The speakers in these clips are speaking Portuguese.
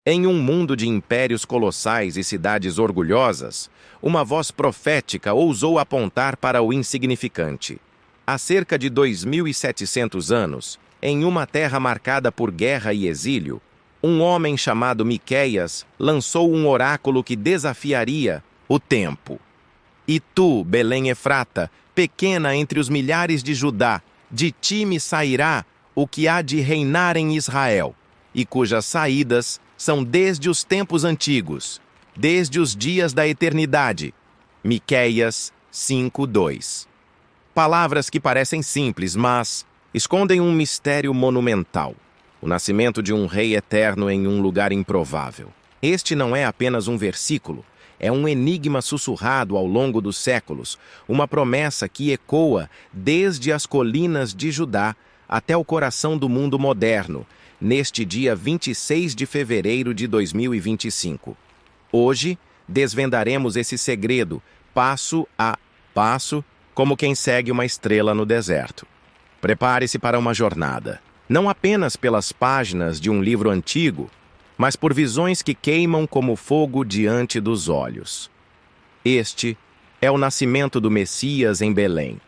Em um mundo de impérios colossais e cidades orgulhosas, uma voz profética ousou apontar para o insignificante. Há cerca de 2.700 anos, em uma terra marcada por guerra e exílio, um homem chamado Miqueias lançou um oráculo que desafiaria o tempo. E tu, Belém Efrata, pequena entre os milhares de Judá, de ti me sairá o que há de reinar em Israel, e cujas saídas são desde os tempos antigos, desde os dias da eternidade. Miqueias 5:2. Palavras que parecem simples, mas escondem um mistério monumental. O nascimento de um rei eterno em um lugar improvável. Este não é apenas um versículo, é um enigma sussurrado ao longo dos séculos, uma promessa que ecoa desde as colinas de Judá até o coração do mundo moderno, neste dia 26 de fevereiro de 2025. Hoje, desvendaremos esse segredo, passo a passo, como quem segue uma estrela no deserto. Prepare-se para uma jornada, não apenas pelas páginas de um livro antigo, mas por visões que queimam como fogo diante dos olhos. Este é o nascimento do Messias em Belém.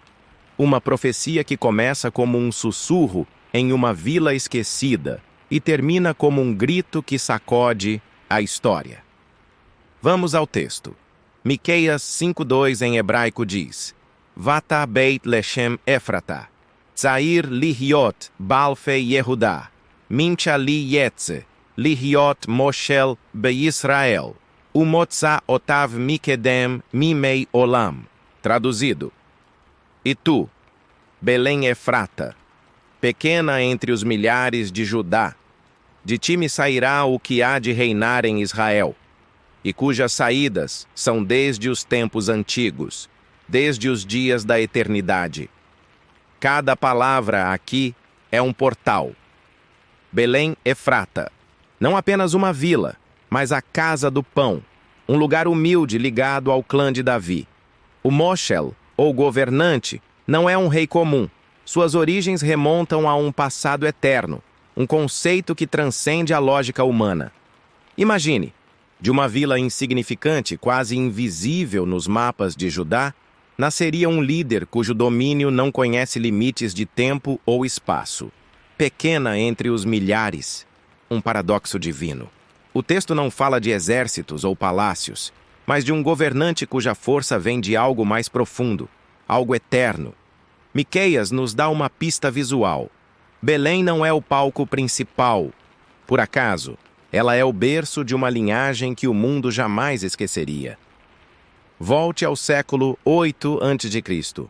Uma profecia que começa como um sussurro em uma vila esquecida e termina como um grito que sacode a história. Vamos ao texto. Miqueias 5:2 em hebraico diz: Vata Beit Lechem Efrata, Tzair Lihiot Balfei Yehudá, Mincha Li Yetze, Lihiot Moshel Be-Israel, Umotza Otav Mikedem Mimei Olam. Traduzido: E tu, Belém Efrata, pequena entre os milhares de Judá, de ti me sairá o que há de reinar em Israel, e cujas saídas são desde os tempos antigos, desde os dias da eternidade. Cada palavra aqui é um portal. Belém Efrata, não apenas uma vila, mas a casa do pão, um lugar humilde ligado ao clã de Davi. O Moshel, ou governante, não é um rei comum. Suas origens remontam a um passado eterno, um conceito que transcende a lógica humana. Imagine, de uma vila insignificante, quase invisível nos mapas de Judá, nasceria um líder cujo domínio não conhece limites de tempo ou espaço. Pequena entre os milhares, um paradoxo divino. O texto não fala de exércitos ou palácios, mas de um governante cuja força vem de algo mais profundo, algo eterno. Miqueias nos dá uma pista visual. Belém não é o palco principal. Por acaso, ela é o berço de uma linhagem que o mundo jamais esqueceria. Volte ao século 8 a.C.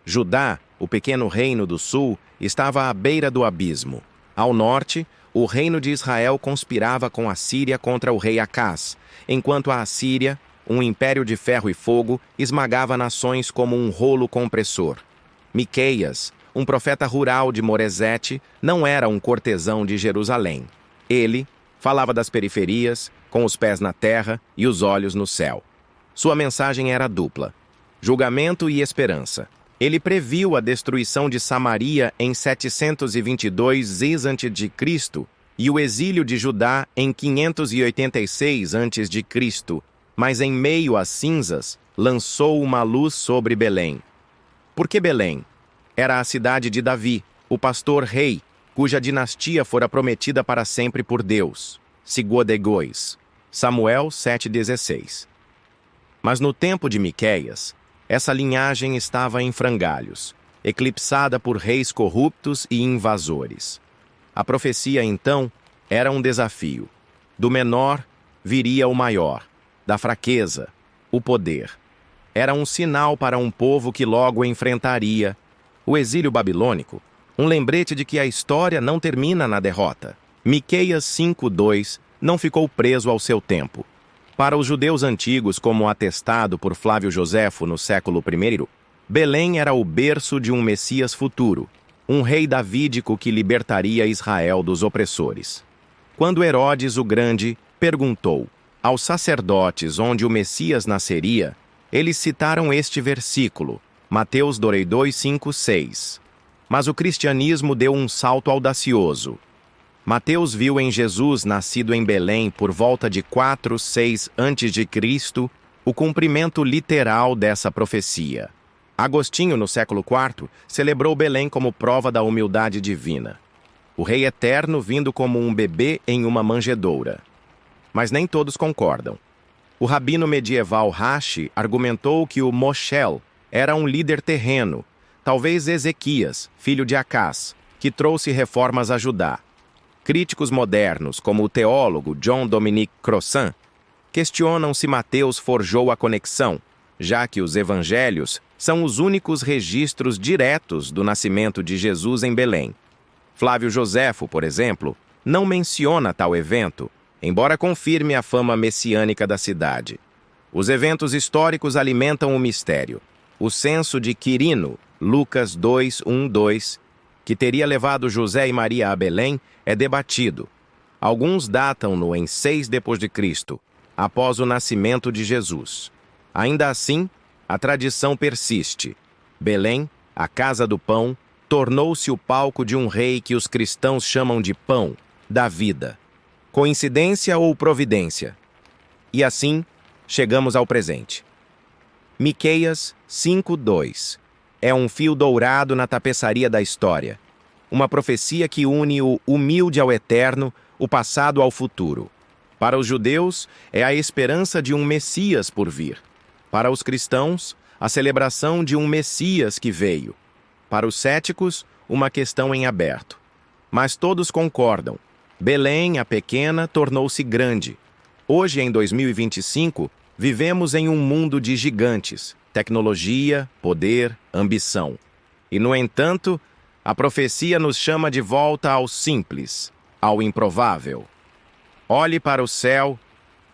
Judá, o pequeno reino do sul, estava à beira do abismo. Ao norte, o reino de Israel conspirava com a Síria contra o rei Acás, enquanto a Assíria, um império de ferro e fogo, esmagava nações como um rolo compressor. Miqueias, um profeta rural de Moresete, não era um cortesão de Jerusalém. Ele falava das periferias, com os pés na terra e os olhos no céu. Sua mensagem era dupla: julgamento e esperança. Ele previu a destruição de Samaria em 722 a.C. e o exílio de Judá em 586 a.C., mas em meio às cinzas, lançou uma luz sobre Belém. Por que Belém? Era a cidade de Davi, o pastor-rei, cuja dinastia fora prometida para sempre por Deus. Seguodegois. Samuel 7,16. Mas no tempo de Miqueias, essa linhagem estava em frangalhos, eclipsada por reis corruptos e invasores. A profecia, então, era um desafio. Do menor viria o maior, da fraqueza, o poder. Era um sinal para um povo que logo enfrentaria o exílio babilônico, um lembrete de que a história não termina na derrota. Miqueias 5:2 não ficou preso ao seu tempo. Para os judeus antigos, como atestado por Flávio Joséfo no século I, Belém era o berço de um Messias futuro, um rei davídico que libertaria Israel dos opressores. Quando Herodes o Grande perguntou aos sacerdotes onde o Messias nasceria, eles citaram este versículo, Mateus 2:5-6. Mas o cristianismo deu um salto audacioso. Mateus viu em Jesus, nascido em Belém por volta de 4-6 a.C., o cumprimento literal dessa profecia. Agostinho, no século IV, celebrou Belém como prova da humildade divina. O Rei Eterno vindo como um bebê em uma manjedoura. Mas nem todos concordam. O rabino medieval Rashi argumentou que o Moshel era um líder terreno, talvez Ezequias, filho de Acás, que trouxe reformas a Judá. Críticos modernos, como o teólogo John Dominic Crossan, questionam se Mateus forjou a conexão, já que os evangelhos são os únicos registros diretos do nascimento de Jesus em Belém. Flávio Joséfo, por exemplo, não menciona tal evento, embora confirme a fama messiânica da cidade. Os eventos históricos alimentam o mistério. O censo de Quirino, Lucas 2:1-2, que teria levado José e Maria a Belém, é debatido. Alguns datam-no em 6 d.C., após o nascimento de Jesus. Ainda assim, a tradição persiste. Belém, a casa do pão, tornou-se o palco de um rei que os cristãos chamam de pão, da vida. Coincidência ou providência? E assim, chegamos ao presente. Miqueias 5:2 é um fio dourado na tapeçaria da história. Uma profecia que une o humilde ao eterno, o passado ao futuro. Para os judeus, é a esperança de um Messias por vir. Para os cristãos, a celebração de um Messias que veio. Para os céticos, uma questão em aberto. Mas todos concordam. Belém, a pequena, tornou-se grande. Hoje, em 2025, vivemos em um mundo de gigantes, tecnologia, poder, ambição. E, no entanto, a profecia nos chama de volta ao simples, ao improvável. Olhe para o céu,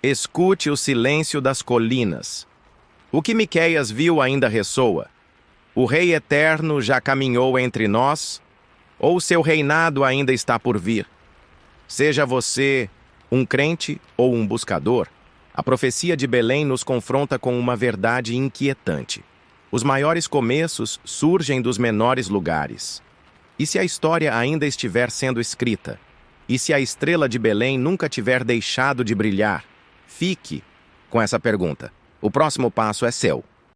escute o silêncio das colinas. O que Miqueias viu ainda ressoa. O Rei Eterno já caminhou entre nós, ou seu reinado ainda está por vir? Seja você um crente ou um buscador, a profecia de Belém nos confronta com uma verdade inquietante. Os maiores começos surgem dos menores lugares. E se a história ainda estiver sendo escrita? E se a estrela de Belém nunca tiver deixado de brilhar? Fique com essa pergunta. O próximo passo é seu.